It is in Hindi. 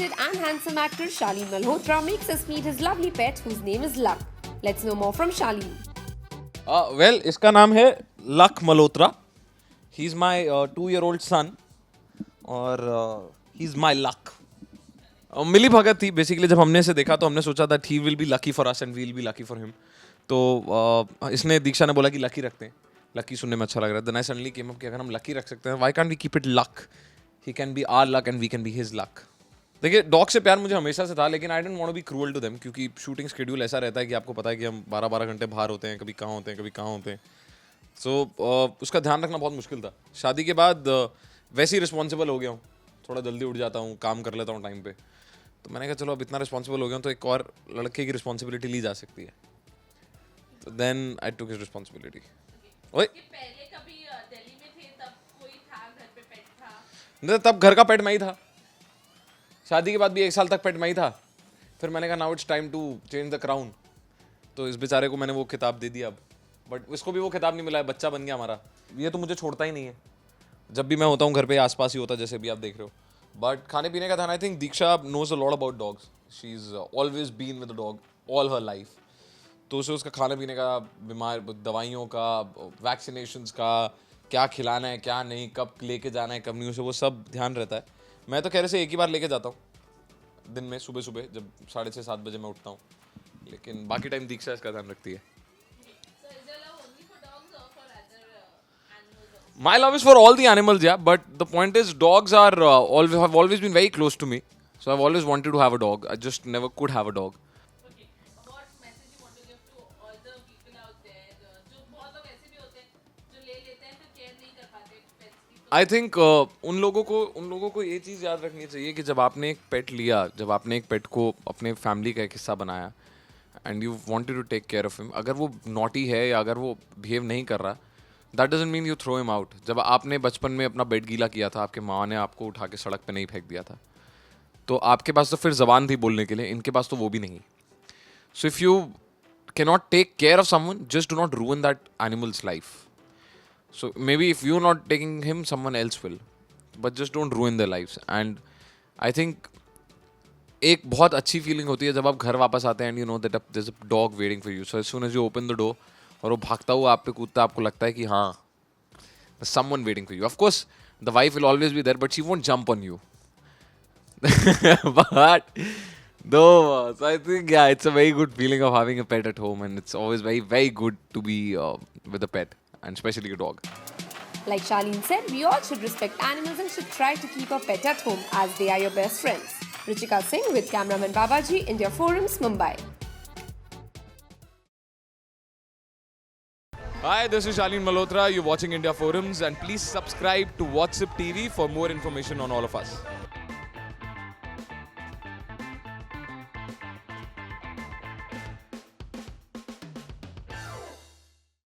talented and handsome actor Shaleen Malhotra makes us meet his lovely pet whose name is Luck. Let's know more from Shaleen. Well, इसका नाम है luck Malhotra. He's my 2-year-old son और he's my luck. मिली भगत थी बेसिकली. जब हमने इसे देखा तो हमने सोचा था he will be lucky for us and we'll be lucky for him. तो इसने दीक्षा ने बोला कि लकी रखते हैं. लकी सुनने में अच्छा लग रहा है. Then I suddenly came up कि अगर हम लकी रख सकते हैं, why can't we keep it luck? He can be our luck and we can be his luck. देखिए, डॉग से प्यार मुझे हमेशा से था, लेकिन I don't want to be cruel to them, क्योंकि शूटिंग शेड्यूल ऐसा रहता है कि आपको पता है कि हम 12-12 घंटे बाहर होते हैं, कभी कहाँ होते हैं, कभी कहाँ होते हैं. सो उसका ध्यान रखना बहुत मुश्किल था. शादी के बाद वैसे ही रिस्पॉन्सिबल हो गया हूँ. थोड़ा जल्दी उठ जाता हूँ, काम कर लेता हूँ टाइम पे. तो मैंने कहा चलो अब इतना रिस्पॉन्सिबल हो गया हूँ तो एक और लड़के की रिस्पॉन्सिबिलिटी ली जा सकती है. तो then I took his responsibility. ओए, पहले कभी दिल्ली में थे तब कोई था घर पे पेट था? नहीं, तब घर का पेट मैं ही था. शादी के बाद भी 1 साल तक पेट मैं ही था. फिर मैंने कहा now it's time to change the crown. तो इस बेचारे को मैंने वो खिताब दे दिया अब. बट उसको भी वो खिताब नहीं मिला है. बच्चा बन गया हमारा. ये तो मुझे छोड़ता ही नहीं है. जब भी मैं होता हूँ घर पे आसपास ही होता है, जैसे भी आप देख रहे हो. बट खाने पीने का ध्यान, I think Diksha knows a lot about dogs. She is always been with the dog all her life. तो उसे उसका खाने पीने का, बीमार दवाइयों का, वैक्सीनेशंस का, क्या खिलाना है क्या नहीं, कब लेके जाना है कब नहीं, उसे वो सब ध्यान रहता है. मैं तो कह रहे से एक ही बार लेके जाता हूँ दिन में, सुबह सुबह जब 6:30-7 बजे मैं उठता हूँ. लेकिन बाकी टाइम दीक्षा इसका ध्यान रखती है. So is your love only for dogs or for other animals also? My love is for all the animals, yeah. But the point is, dogs are have always been very close to me. So I've always wanted to have a dog. I just never could have a dog. Okay. What message you want to give to all the people out there? जो बहुत लोग ऐसे भी होते हैं जो ले लेते हैं फिर केयर नहीं कर पाते पेट्स की. I think उन लोगों को ये चीज़ याद रखनी चाहिए कि जब आपने एक पेट लिया, जब आपने एक पेट को अपने फैमिली का एक हिस्सा बनाया, and you wanted to take care of him, अगर वो नॉटी है या अगर वो बिहेव नहीं कर रहा, that doesn't mean you throw him out. जब आपने बचपन में अपना बेड गीला किया था, आपके माँ ने आपको उठा के सड़क पे नहीं फेंक दिया था. तो आपके पास तो फिर ज़बान थी बोलने के लिए, इनके पास तो वो भी नहीं. So if you cannot take care of someone, just do not ruin that animals life. So maybe if you not taking him, someone else will, but just don't ruin their lives. And I think एक बहुत अच्छी फीलिंग होती है जब आप घर वापस आते हैं and you know that there is a dog waiting for you. So as soon as you open the door और वो भागता हुआ आप पे कूदता, आपको लगता है कि हाँ, someone waiting for you. Of course the wife will always be there, but she won't jump on you. But though, so I think yeah, it's a very good feeling of having a pet at home, and it's always very, very good to be with a pet, and especially a dog. Like Shaleen said, we all should respect animals and should try to keep a pet at home as they are your best friends. Ruchika Singh with cameraman Babaji, India Forums, Mumbai. Hi, this is Shaleen Malhotra. You're watching India Forums, and please subscribe to WhatsApp TV for more information on all of us.